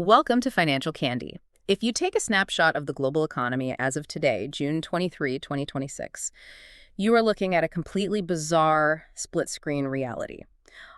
Welcome to Financial Candy. If you take a snapshot of the global economy as of today, June 23, 2026, you are looking at a completely bizarre split-screen reality.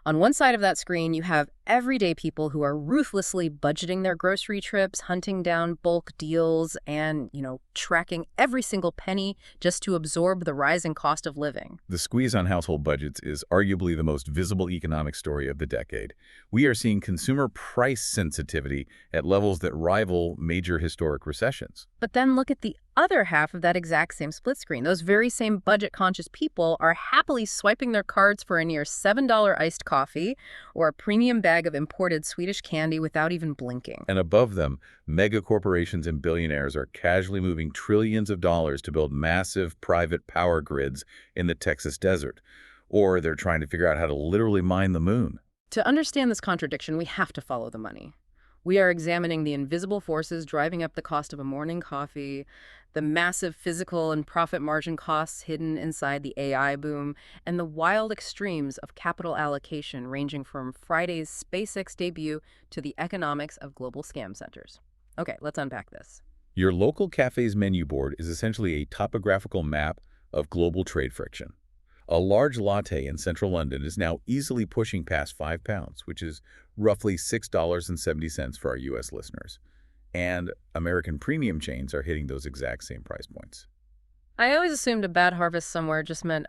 On one side of that screen, you have everyday people who are ruthlessly budgeting their grocery trips, hunting down bulk deals, and, tracking every single penny just to absorb the rising cost of living. The squeeze on household budgets is arguably the most visible economic story of the decade. We are seeing consumer price sensitivity at levels that rival major historic recessions. But then look at the other half of that exact same split screen. Those very same budget-conscious people are happily swiping their cards for a near $7 iced coffee or a premium bag of imported Swedish candy without even blinking. And above them, mega corporations and billionaires are casually moving trillions of dollars to build massive private power grids in the Texas desert. Or they're trying to figure out how to literally mine the moon. To understand this contradiction, we have to follow the money. We are examining the invisible forces driving up the cost of a morning coffee, the massive physical and profit margin costs hidden inside the AI boom, and the wild extremes of capital allocation ranging from Friday's SpaceX debut to the economics of global scam centers. Okay, let's unpack this. Your local cafe's menu board is essentially a topographical map of global trade friction. A large latte in central London is now easily pushing past £5, which is roughly $6.70 for our U.S. listeners. And American premium chains are hitting those exact same price points. I always assumed a bad harvest somewhere just meant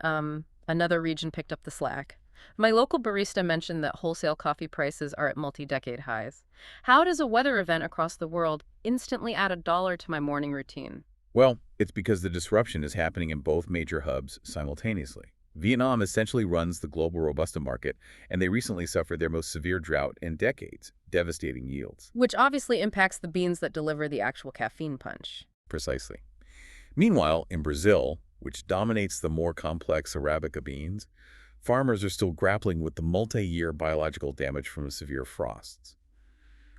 another region picked up the slack. My local barista mentioned that wholesale coffee prices are at multi-decade highs. How does a weather event across the world instantly add $1 to my morning routine? Well, it's because the disruption is happening in both major hubs simultaneously. Vietnam essentially runs the global Robusta market, and they recently suffered their most severe drought in decades, devastating yields. Which obviously impacts the beans that deliver the actual caffeine punch. Precisely. Meanwhile, in Brazil, which dominates the more complex Arabica beans, farmers are still grappling with the multi-year biological damage from severe frosts.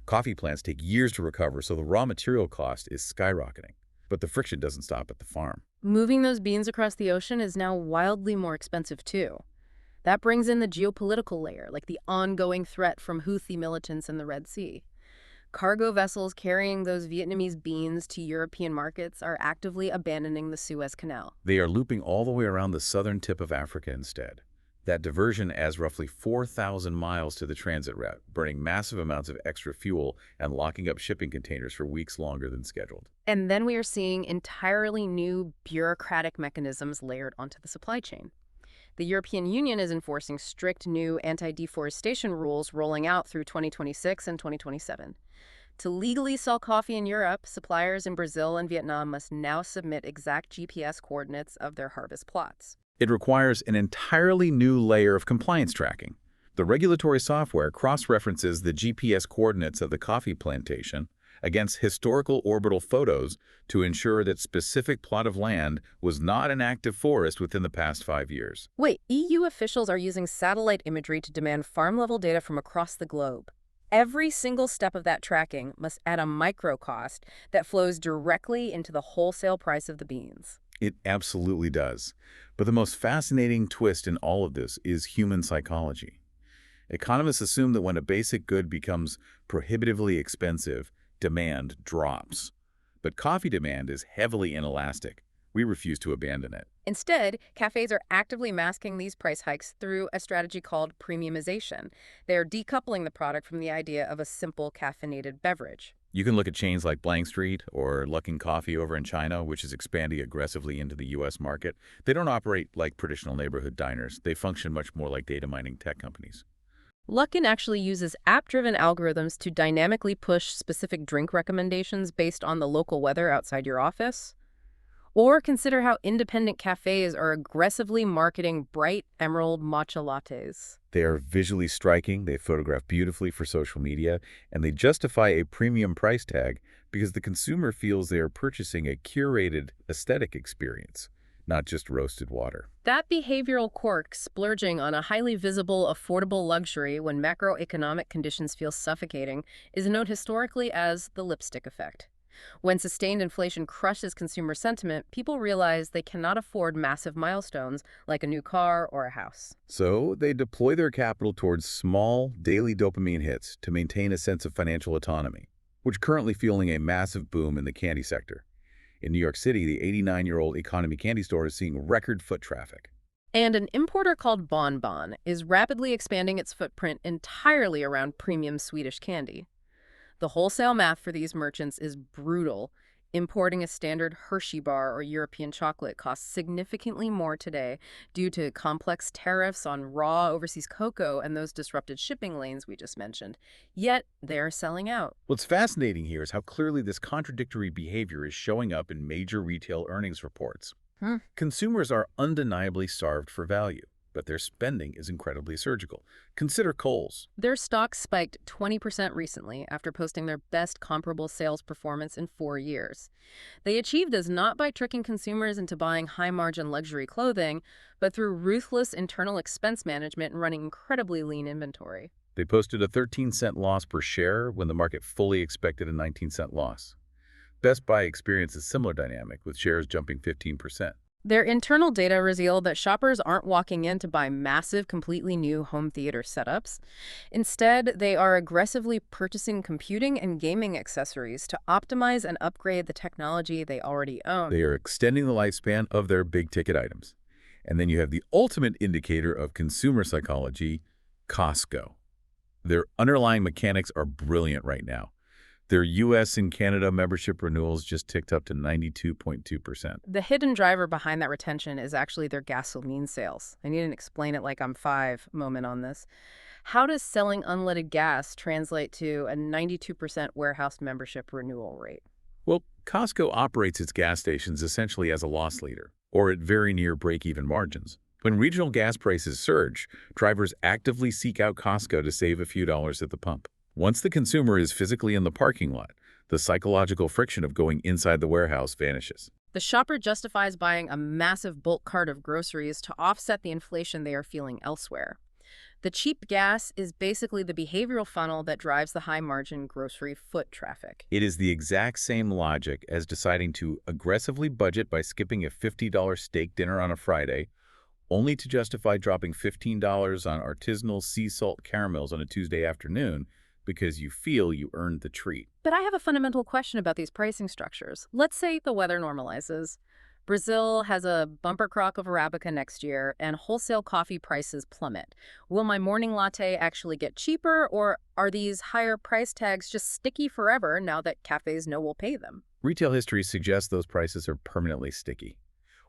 Coffee plants take years to recover, so the raw material cost is skyrocketing. But the friction doesn't stop at the farm. Moving those beans across the ocean is now wildly more expensive too. That brings in the geopolitical layer, like the ongoing threat from Houthi militants in the Red Sea. Cargo vessels carrying those Vietnamese beans to European markets are actively abandoning the Suez Canal. They are looping all the way around the southern tip of Africa instead. That diversion adds roughly 4,000 miles to the transit route, burning massive amounts of extra fuel and locking up shipping containers for weeks longer than scheduled. And then we are seeing entirely new bureaucratic mechanisms layered onto the supply chain. The European Union is enforcing strict new anti-deforestation rules rolling out through 2026 and 2027. To legally sell coffee in Europe, suppliers in Brazil and Vietnam must now submit exact GPS coordinates of their harvest plots. It requires an entirely new layer of compliance tracking. The regulatory software cross-references the GPS coordinates of the coffee plantation against historical orbital photos to ensure that specific plot of land was not an active forest within the past 5 years. Wait, EU officials are using satellite imagery to demand farm-level data from across the globe. Every single step of that tracking must add a micro cost that flows directly into the wholesale price of the beans. It absolutely does. But the most fascinating twist in all of this is human psychology. Economists assume that when a basic good becomes prohibitively expensive, demand drops. But coffee demand is heavily inelastic. We refuse to abandon it. Instead, cafes are actively masking these price hikes through a strategy called premiumization. They are decoupling the product from the idea of a simple caffeinated beverage. You can look at chains like Blank Street or Luckin Coffee over in China, which is expanding aggressively into the U.S. market. They don't operate like traditional neighborhood diners. They function much more like data mining tech companies. Luckin actually uses app-driven algorithms to dynamically push specific drink recommendations based on the local weather outside your office. Or consider how independent cafes are aggressively marketing bright emerald matcha lattes. They are visually striking, they photograph beautifully for social media, and they justify a premium price tag because the consumer feels they are purchasing a curated aesthetic experience, not just roasted water. That behavioral quirk, splurging on a highly visible, affordable luxury when macroeconomic conditions feel suffocating, is known historically as the lipstick effect. When sustained inflation crushes consumer sentiment, people realize they cannot afford massive milestones like a new car or a house. So they deploy their capital towards small, daily dopamine hits to maintain a sense of financial autonomy. which currently fueling a massive boom in the candy sector. In New York City, the 89-year-old Economy Candy Store is seeing record foot traffic. And an importer called Bon Bon is rapidly expanding its footprint entirely around premium Swedish candy. The wholesale math for these merchants is brutal. Importing a standard Hershey bar or European chocolate costs significantly more today due to complex tariffs on raw overseas cocoa and those disrupted shipping lanes we just mentioned. Yet, they're selling out. What's fascinating here is how clearly this contradictory behavior is showing up in major retail earnings reports. Hmm. Consumers are undeniably starved for value, but their spending is incredibly surgical. Consider Kohl's. Their stock spiked 20% recently after posting their best comparable sales performance in 4 years. They achieved this not by tricking consumers into buying high-margin luxury clothing, but through ruthless internal expense management and running incredibly lean inventory. They posted a 13-cent loss per share when the market fully expected a 19-cent loss. Best Buy experienced a similar dynamic, with shares jumping 15%. Their internal data revealed that shoppers aren't walking in to buy massive, completely new home theater setups. Instead, they are aggressively purchasing computing and gaming accessories to optimize and upgrade the technology they already own. They are extending the lifespan of their big-ticket items. And then you have the ultimate indicator of consumer psychology, Costco. Their underlying mechanics are brilliant right now. Their U.S. and Canada membership renewals just ticked up to 92.2%. The hidden driver behind that retention is actually their gasoline sales. I need to explain it like I'm 5 moment on this. How does selling unleaded gas translate to a 92% warehouse membership renewal rate? Well, Costco operates its gas stations essentially as a loss leader, or at very near break-even margins. When regional gas prices surge, drivers actively seek out Costco to save a few dollars at the pump. Once the consumer is physically in the parking lot, the psychological friction of going inside the warehouse vanishes. The shopper justifies buying a massive bulk cart of groceries to offset the inflation they are feeling elsewhere. The cheap gas is basically the behavioral funnel that drives the high-margin grocery foot traffic. It is the exact same logic as deciding to aggressively budget by skipping a $50 steak dinner on a Friday, only to justify dropping $15 on artisanal sea salt caramels on a Tuesday afternoon because you feel you earned the treat. But I have a fundamental question about these pricing structures. Let's say the weather normalizes. Brazil has a bumper crop of Arabica next year, and wholesale coffee prices plummet. Will my morning latte actually get cheaper, or are these higher price tags just sticky forever now that cafes know we'll pay them? Retail history suggests those prices are permanently sticky.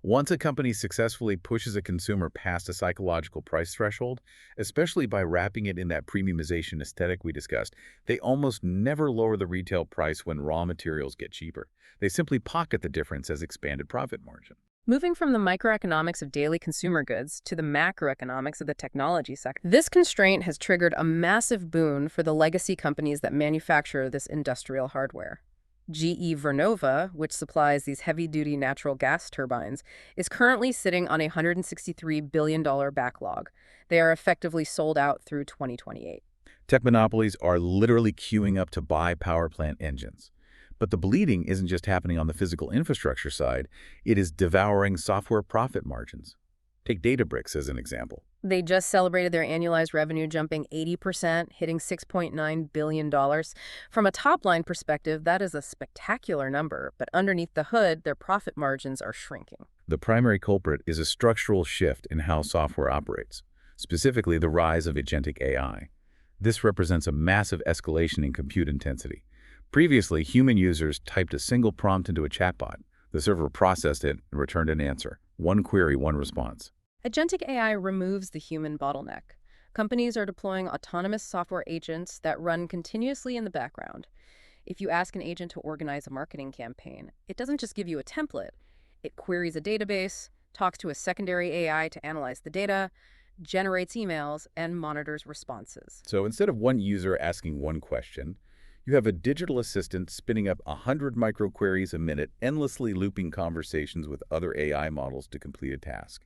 Once a company successfully pushes a consumer past a psychological price threshold, especially by wrapping it in that premiumization aesthetic we discussed, they almost never lower the retail price when raw materials get cheaper. They simply pocket the difference as expanded profit margin. Moving from the microeconomics of daily consumer goods to the macroeconomics of the technology sector, this constraint has triggered a massive boon for the legacy companies that manufacture this industrial hardware. GE Vernova, which supplies these heavy-duty natural gas turbines, is currently sitting on a $163 billion backlog. They are effectively sold out through 2028. Tech monopolies are literally queuing up to buy power plant engines. But the bleeding isn't just happening on the physical infrastructure side, it is devouring software profit margins. Take Databricks as an example. They just celebrated their annualized revenue jumping 80%, hitting $6.9 billion. From a top-line perspective, that is a spectacular number, but underneath the hood, their profit margins are shrinking. The primary culprit is a structural shift in how software operates, specifically the rise of agentic AI. This represents a massive escalation in compute intensity. Previously, human users typed a single prompt into a chatbot. The server processed it and returned an answer. One query, one response. Agentic AI removes the human bottleneck. Companies are deploying autonomous software agents that run continuously in the background. If you ask an agent to organize a marketing campaign, it doesn't just give you a template. It queries a database, talks to a secondary AI to analyze the data, generates emails, and monitors responses. So instead of one user asking one question, you have a digital assistant spinning up 100 microqueries a minute, endlessly looping conversations with other AI models to complete a task.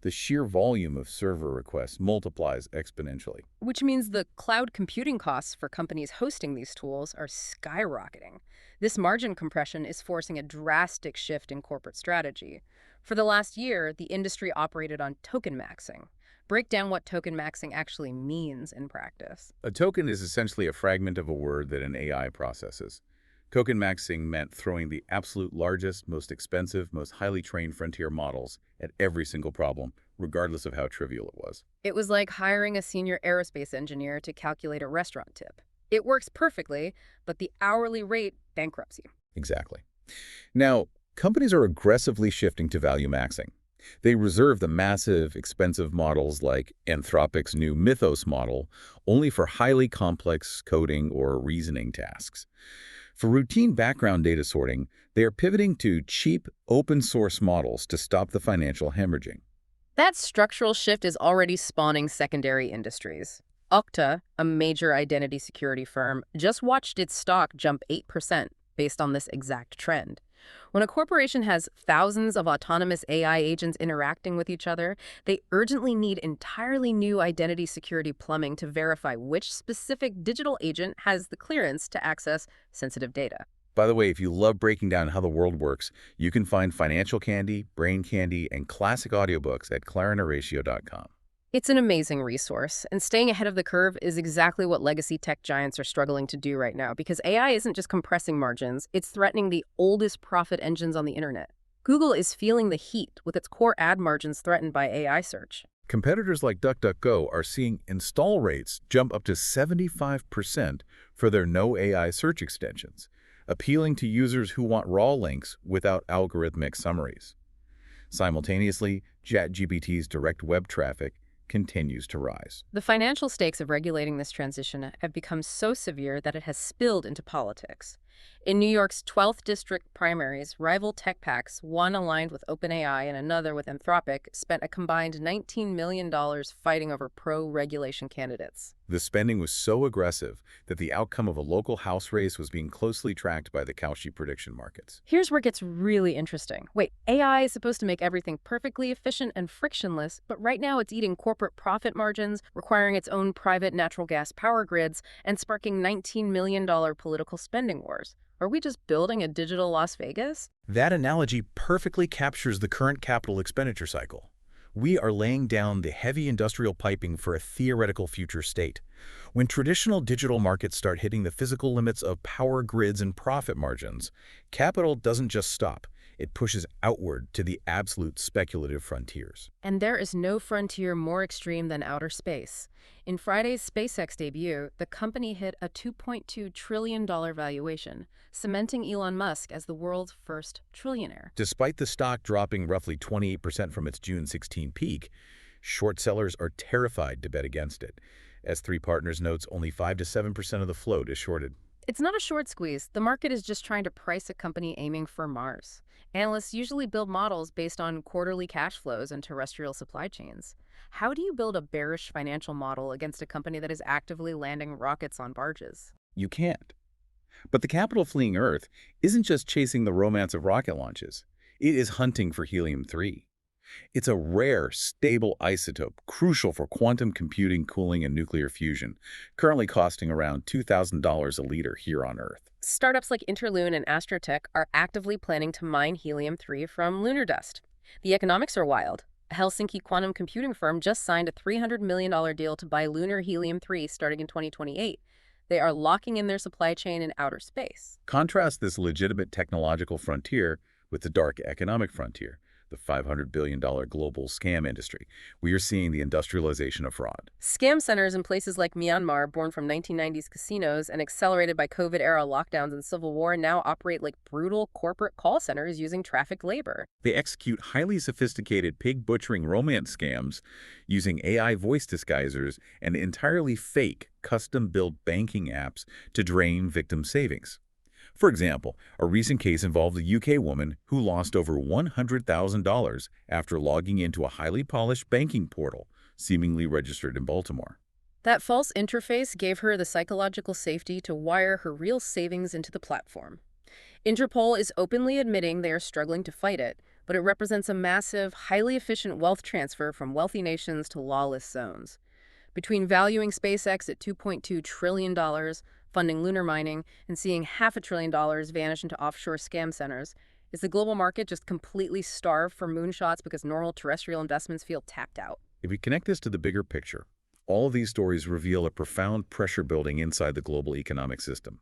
The sheer volume of server requests multiplies exponentially. Which means the cloud computing costs for companies hosting these tools are skyrocketing. This margin compression is forcing a drastic shift in corporate strategy. For the last year, the industry operated on token maxing. Break down what token maxing actually means in practice. A token is essentially a fragment of a word that an AI processes. Token maxing meant throwing the absolute largest, most expensive, most highly trained frontier models at every single problem, regardless of how trivial it was. It was like hiring a senior aerospace engineer to calculate a restaurant tip. It works perfectly, but the hourly rate bankrupts you. Exactly. Now, companies are aggressively shifting to value maxing. They reserve the massive, expensive models like Anthropic's new Mythos model only for highly complex coding or reasoning tasks. For routine background data sorting, they are pivoting to cheap, open-source models to stop the financial hemorrhaging. That structural shift is already spawning secondary industries. Okta, a major identity security firm, just watched its stock jump 8% based on this exact trend. When a corporation has thousands of autonomous AI agents interacting with each other, they urgently need entirely new identity security plumbing to verify which specific digital agent has the clearance to access sensitive data. By the way, if you love breaking down how the world works, you can find Financial Candy, Brain Candy, and classic audiobooks at clarineratio.com. It's an amazing resource, and staying ahead of the curve is exactly what legacy tech giants are struggling to do right now, because AI isn't just compressing margins, it's threatening the oldest profit engines on the internet. Google is feeling the heat with its core ad margins threatened by AI search. Competitors like DuckDuckGo are seeing install rates jump up to 75% for their no AI search extensions, appealing to users who want raw links without algorithmic summaries. Simultaneously, ChatGPT's direct web traffic continues to rise. The financial stakes of regulating this transition have become so severe that it has spilled into politics. In New York's 12th district primaries, rival tech PACs, one aligned with OpenAI and another with Anthropic, spent a combined $19 million fighting over pro-regulation candidates. The spending was so aggressive that the outcome of a local House race was being closely tracked by the Kalshi prediction markets. Here's where it gets really interesting. Wait, AI is supposed to make everything perfectly efficient and frictionless, but right now it's eating corporate profit margins, requiring its own private natural gas power grids, and sparking $19 million political spending wars. Are we just building a digital Las Vegas? That analogy perfectly captures the current capital expenditure cycle. We are laying down the heavy industrial piping for a theoretical future state. When traditional digital markets start hitting the physical limits of power grids and profit margins, capital doesn't just stop. It pushes outward to the absolute speculative frontiers. And there is no frontier more extreme than outer space. In Friday's SpaceX debut, the company hit a $2.2 trillion valuation, cementing Elon Musk as the world's first trillionaire. Despite the stock dropping roughly 28% from its June 16 peak, short sellers are terrified to bet against it. S3 Partners notes only 5 to 7% of the float is shorted. It's not a short squeeze. The market is just trying to price a company aiming for Mars. Analysts usually build models based on quarterly cash flows and terrestrial supply chains. How do you build a bearish financial model against a company that is actively landing rockets on barges? You can't. But the capital fleeing Earth isn't just chasing the romance of rocket launches. It is hunting for helium-3. It's a rare, stable isotope crucial for quantum computing, cooling, and nuclear fusion, currently costing around $2,000 a liter here on Earth. Startups like Interloon and Astrotech are actively planning to mine helium-3 from lunar dust. The economics are wild. A Helsinki quantum computing firm just signed a $300 million deal to buy lunar helium-3 starting in 2028. They are locking in their supply chain in outer space. Contrast this legitimate technological frontier with the dark economic frontier, the $500 billion global scam industry. We are seeing the industrialization of fraud. Scam centers in places like Myanmar, born from 1990s casinos and accelerated by COVID-era lockdowns and civil war, now operate like brutal corporate call centers using trafficked labor. They execute highly sophisticated pig-butchering romance scams using AI voice disguisers and entirely fake, custom-built banking apps to drain victim savings. For example, a recent case involved a UK woman who lost over $100,000 after logging into a highly polished banking portal, seemingly registered in Baltimore. That false interface gave her the psychological safety to wire her real savings into the platform. Interpol is openly admitting they are struggling to fight it, but it represents a massive, highly efficient wealth transfer from wealthy nations to lawless zones. Between valuing SpaceX at $2.2 trillion, funding lunar mining, and seeing $500 billion vanish into offshore scam centers, is the global market just completely starved for moonshots because normal terrestrial investments feel tapped out? If we connect this to the bigger picture, all of these stories reveal a profound pressure building inside the global economic system.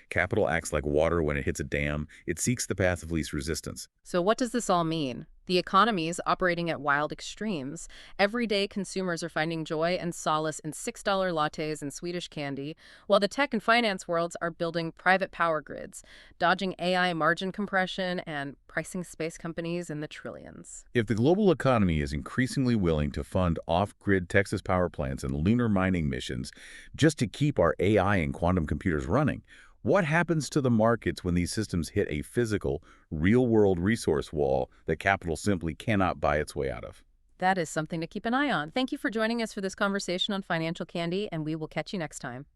Capital acts like water when it hits a dam. It seeks the path of least resistance. So what does this all mean? The economy is operating at wild extremes. Everyday consumers are finding joy and solace in $6 lattes and Swedish candy, while the tech and finance worlds are building private power grids, dodging AI margin compression, and pricing space companies in the trillions. If the global economy is increasingly willing to fund off-grid Texas power plants and lunar mining missions just to keep our AI and quantum computers running, what happens to the markets when these systems hit a physical, real-world resource wall that capital simply cannot buy its way out of? That is something to keep an eye on. Thank you for joining us for this conversation on financial candy, and we will catch you next time.